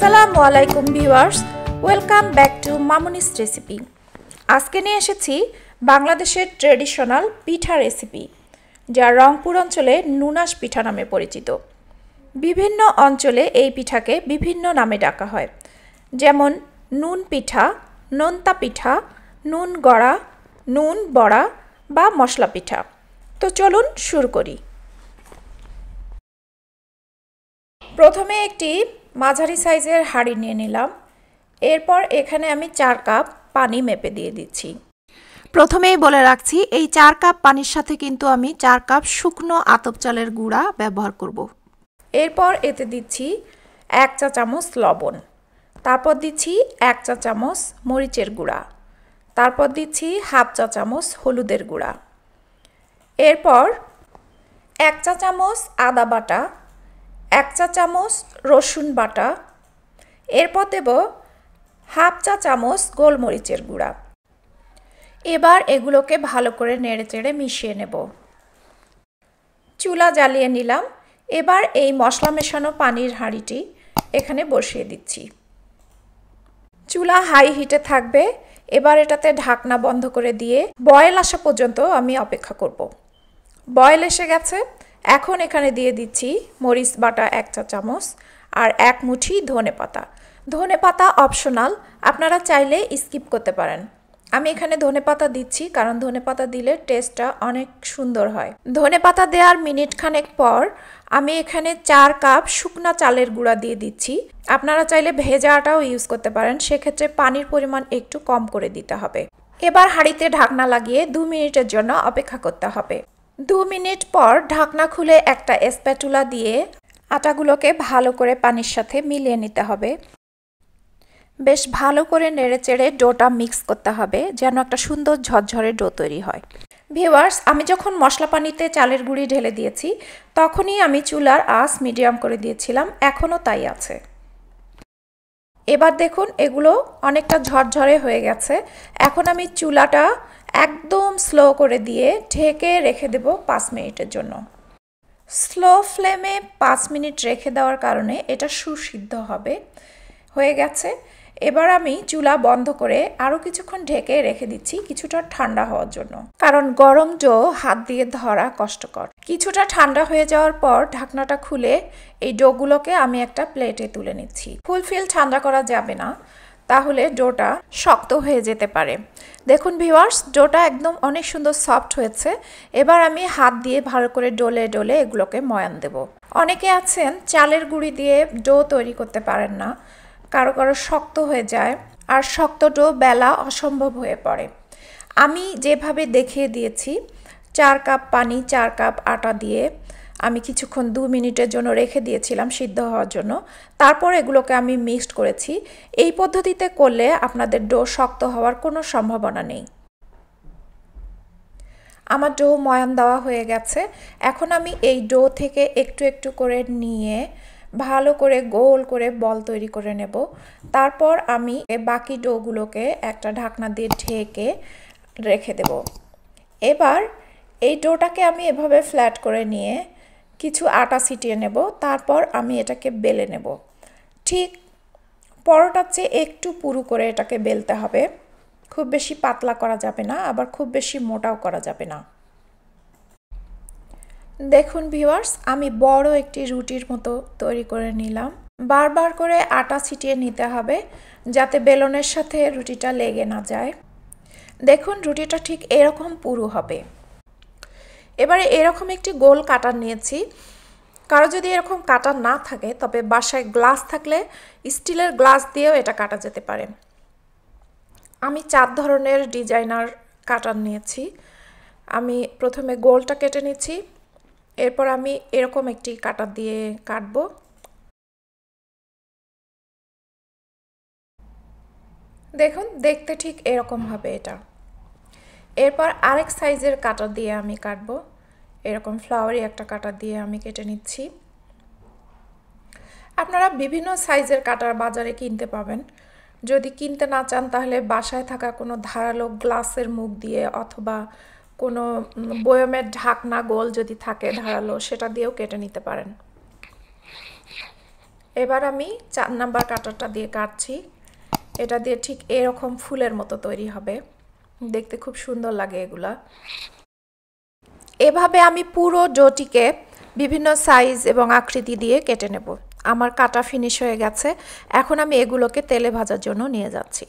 আসসালামু আলাইকুম viewers, welcome back to Mamuni's recipe. আজকে নিয়ে এসেছি বাংলাদেশের ট্রেডিশনাল পিঠা রেসিপি, যা রংপুর অঞ্চলে নুনাস পিঠা নামে পরিচিত। বিভিন্ন অঞ্চলে এই পিঠাকে বিভিন্ন নামে ডাকা হয়, যেমন নুন পিঠা, নোনতা পিঠা, নুন গড়া, নুন বড়া বা মশলা পিঠা। তো চলুন শুরু করি। প্রথমে একটি মাঝারি সাইজের হাঁড়ি নিয়ে নিলাম। এরপর এখানে আমি 4 কাপ পানি মেপে দিয়ে দিচ্ছি। প্রথমেই বলে রাখছি, এই 4 কাপ পানির সাথে কিন্তু আমি 4 কাপ শুকনো আতপ চালের গুঁড়া ব্যবহার করব। এরপর এতে দিচ্ছি 1 চা চামচ লবণ, তারপর দিচ্ছি 1 চা চামচ মরিচের গুঁড়া, তারপর দিচ্ছি হাফ চা চামচ হলুদের গুঁড়া, এরপর 1 চা চামচ আদা বাটা, 1 চা চামচ রসুন বাটা, এরপর দেব হাফ চা চামচ গোলমরিচের গুঁড়া। এবার এগুলোকে ভালো করে নেড়েচেড়ে মিশিয়ে নেব। চুলা জ্বালিয়ে নিলাম। এবার এই মশলা মেশানো পানির হাঁড়িটি এখানে বসিয়ে দিচ্ছি। চুলা হাই হিটে থাকবে। এবার এটাতে ঢাকনা বন্ধ করে দিয়ে বয়েল আসা পর্যন্ত আমি অপেক্ষা করব। বয়েল এসে গেছে। এখন এখানে দিয়ে দিচ্ছি মরিচ বাটা 1 চা চামচ আর 1 মুঠি ধনেপাতা। ধনেপাতা অপশনাল, আপনারা চাইলে স্কিপ করতে পারেন। আমি এখানে ধনেপাতা দিচ্ছি কারণ ধনেপাতা দিলে টেস্টটা অনেক সুন্দর হয়। ধনেপাতা দেওয়ার মিনিট খানেক পর আমি এখানে 4 কাপ শুকনা চালের গুঁড়া দিয়ে দিচ্ছি। আপনারা চাইলে ভেজা আটাও ইউজ করতে পারেন, সেক্ষেত্রে পানির পরিমাণ একটু কম করে দিতে হবে। এবার হাঁড়িতে ঢাকনা লাগিয়ে 2 মিনিটের জন্য অপেক্ষা করতে হবে। 2 মিনিট পর ঢাকনা খুলে একটা স্প্যাটুলা দিয়ে আটাগুলোকে ভালো করে পানির সাথে মিলিয়ে নিতে হবে। বেশ ভালো করে নেড়েচেড়ে ডোটা মিক্স করতে হবে, যেন একটা সুন্দর ঝরঝরে ডো তৈরি হয়। ভিউয়ার্স, আমি যখন মশলা পানিতে চালের গুঁড়ি ঢেলে দিয়েছি তখনই আমি চুলার আঁচ মিডিয়াম করে দিয়েছিলাম, এখনও তাই আছে। এবার দেখুন এগুলো অনেকটা ঝরঝরে হয়ে গেছে। এখন আমি চুলাটা একদম স্লো করে দিয়ে ঢেকে রেখে দেব 5 মিনিটের জন্য। স্লো ফ্লেমে 5 মিনিট রেখে দেওয়ার কারণে এটা সুসিদ্ধ হবে। হয়ে গেছে। এবার আমি চুলা বন্ধ করে আরও কিছুক্ষণ ঢেকে রেখে দিচ্ছি কিছুটা ঠান্ডা হওয়ার জন্য, কারণ গরম ডো হাত দিয়ে ধরা কষ্টকর। কিছুটা ঠান্ডা হয়ে যাওয়ার পর ঢাকনাটা খুলে এই ডোগুলোকে আমি একটা প্লেটে তুলে নিচ্ছি। ফুলফিল ঠান্ডা করা যাবে না, তাহলে ডোটা শক্ত হয়ে যেতে পারে। দেখুন ভিউয়ার্স, ডোটা একদম অনেক সুন্দর সফট হয়েছে। এবার আমি হাত দিয়ে ভালো করে ডলে ডলে এগুলোকে ময়ান দেব। অনেকে আছেন চালের গুঁড়ি দিয়ে ডো তৈরি করতে পারেন না, কারো কারো শক্ত হয়ে যায়, আর শক্ত ডো বেলা অসম্ভব হয়ে পড়ে। আমি যেভাবে দেখিয়ে দিয়েছি, 4 কাপ পানি 4 কাপ আটা দিয়ে আমি কিছুক্ষণ 2 মিনিটের জন্য রেখে দিয়েছিলাম সিদ্ধ হওয়ার জন্য। তারপর এগুলোকে আমি মিক্সড করেছি। এই পদ্ধতিতে করলে আপনাদের ডো শক্ত হওয়ার কোনো সম্ভাবনা নেই। আমার ডো ময়ান দেওয়া হয়ে গেছে। এখন আমি এই ডো থেকে একটু একটু করে নিয়ে ভালো করে গোল করে বল তৈরি করে নেব। তারপর আমি বাকি ডোগুলোকে একটা ঢাকনা দিয়ে ঢেকে রেখে দেব। এবার এই ডোটাকে আমি এভাবে ফ্ল্যাট করে নিয়ে কিছু আটা ছিটিয়ে নেব। তারপর আমি এটাকে বেলে নেব। ঠিক পরোটার চেয়ে একটু পুরু করে এটাকে বেলতে হবে। খুব বেশি পাতলা করা যাবে না, আবার খুব বেশি মোটাও করা যাবে না। দেখুন ভিউয়ার্স, আমি বড় একটি রুটির মতো তৈরি করে নিলাম। বারবার করে আটা ছিটিয়ে নিতে হবে যাতে বেলনের সাথে রুটিটা লেগে না যায়। দেখুন রুটিটা ঠিক এরকম পুরু হবে। এবারে এরকম একটি গোল কাটার নিয়েছি। কারো যদি এরকম কাটার না থাকে তবে বাসায় গ্লাস থাকলে স্টিলের গ্লাস দিয়েও এটা কাটা যেতে পারে। আমি 4 ধরনের ডিজাইনার কাটার নিয়েছি। আমি প্রথমে গোলটা কেটে নিচ্ছি, এরপর আমি এরকম একটি কাটার দিয়ে কাটবো। দেখুন দেখতে ঠিক এরকম হবে এটা। এরপর আরেক সাইজের কাটার দিয়ে আমি কাটবো। এরকম ফ্লাওয়ারি একটা কাটার দিয়ে আমি কেটে নিচ্ছি। আপনারা বিভিন্ন সাইজের কাটার বাজারে কিনতে পাবেন। যদি কিনতে না চান তাহলে বাসায় থাকা কোনো ধারালো গ্লাসের মুখ দিয়ে অথবা কোনো বয়মের ঢাকনা গোল যদি থাকে ধারালো, সেটা দিয়েও কেটে নিতে পারেন। এবার আমি 4 নাম্বার কাটারটা দিয়ে কাটছি। এটা দিয়ে ঠিক এরকম ফুলের মতো তৈরি হবে, দেখতে খুব সুন্দর লাগে এগুলা। এভাবে আমি পুরো ডোটিকে বিভিন্ন সাইজ এবং আকৃতি দিয়ে কেটে নেব। আমার কাটা ফিনিশ হয়ে গেছে। এখন আমি এগুলোকে তেলে ভাজার জন্য নিয়ে যাচ্ছি।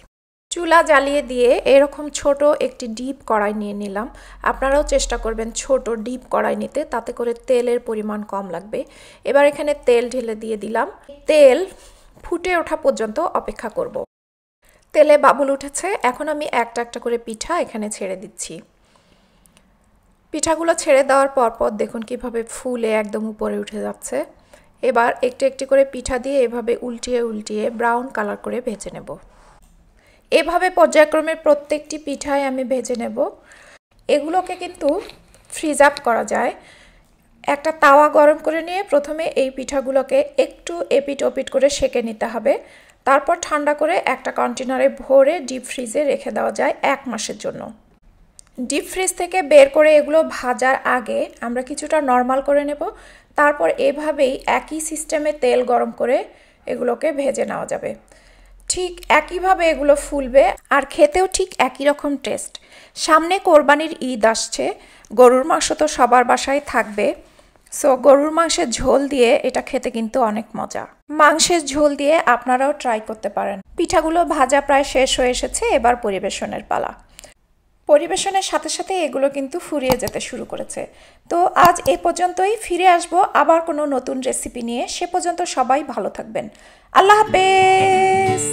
চুলা জ্বালিয়ে দিয়ে এরকম ছোট একটি ডিপ কড়াই নিয়ে নিলাম। আপনারাও চেষ্টা করবেন ছোট ডিপ কড়াই নিতে, তাতে করে তেলের পরিমাণ কম লাগবে। এবার এখানে তেল ঢেলে দিয়ে দিলাম। তেল ফুটে ওঠা পর্যন্ত অপেক্ষা করব। তেলে বাবুল উঠেছে। এখন আমি একটা একটা করে পিঠা এখানে ছেড়ে দিচ্ছি। পিঠাগুলো ছেড়ে দেওয়ার পর দেখুন কিভাবে ফুলে একদম উপরে উঠে যাচ্ছে। এবার একটু একটু করে পিঠা দিয়ে এভাবে উল্টিয়ে উল্টিয়ে ব্রাউন কালার করে ভেজে নেব। এভাবে পর্যায়ক্রমে প্রত্যেকটি পিঠাই আমি ভেজে নেব। এগুলোকে কিন্তু ফ্রিজ আপ করা যায়। একটা তাওয়া গরম করে নিয়ে প্রথমে এই পিঠাগুলোকে একটু এপিট ওপিট করে সেঁকে নিতে হবে। তারপর ঠান্ডা করে একটা কন্টেনারে ভরে ডিপ ফ্রিজে রেখে দেওয়া যায় 1 মাসের জন্য। ডিপ ফ্রিজ থেকে বের করে এগুলো ভাজার আগে আমরা কিছুটা নরমাল করে নেব। তারপর এভাবেই একই সিস্টেমে তেল গরম করে এগুলোকে ভেজে নেওয়া যাবে। ঠিক একইভাবে এগুলো ফুলবে আর খেতেও ঠিক একই রকম টেস্ট। সামনে কোরবানির ঈদ আসছে, গরুর মাংস তো সবার বাসায় থাকবে। সো গরুর মাংসের ঝোল দিয়ে এটা খেতে কিন্তু অনেক মজা। মাংসের ঝোল দিয়ে আপনারাও ট্রাই করতে পারেন। পিঠাগুলো ভাজা প্রায় শেষ হয়ে এসেছে, এবার পরিবেশনের পালা। পরিবেশনের সাথে সাথে এগুলো কিন্তু ফুরিয়ে যেতে শুরু করেছে। তো আজ এ পর্যন্তই। ফিরে আসবো আবার কোনো নতুন রেসিপি নিয়ে। সে পর্যন্ত সবাই ভালো থাকবেন। আল্লাহ হাফেজ।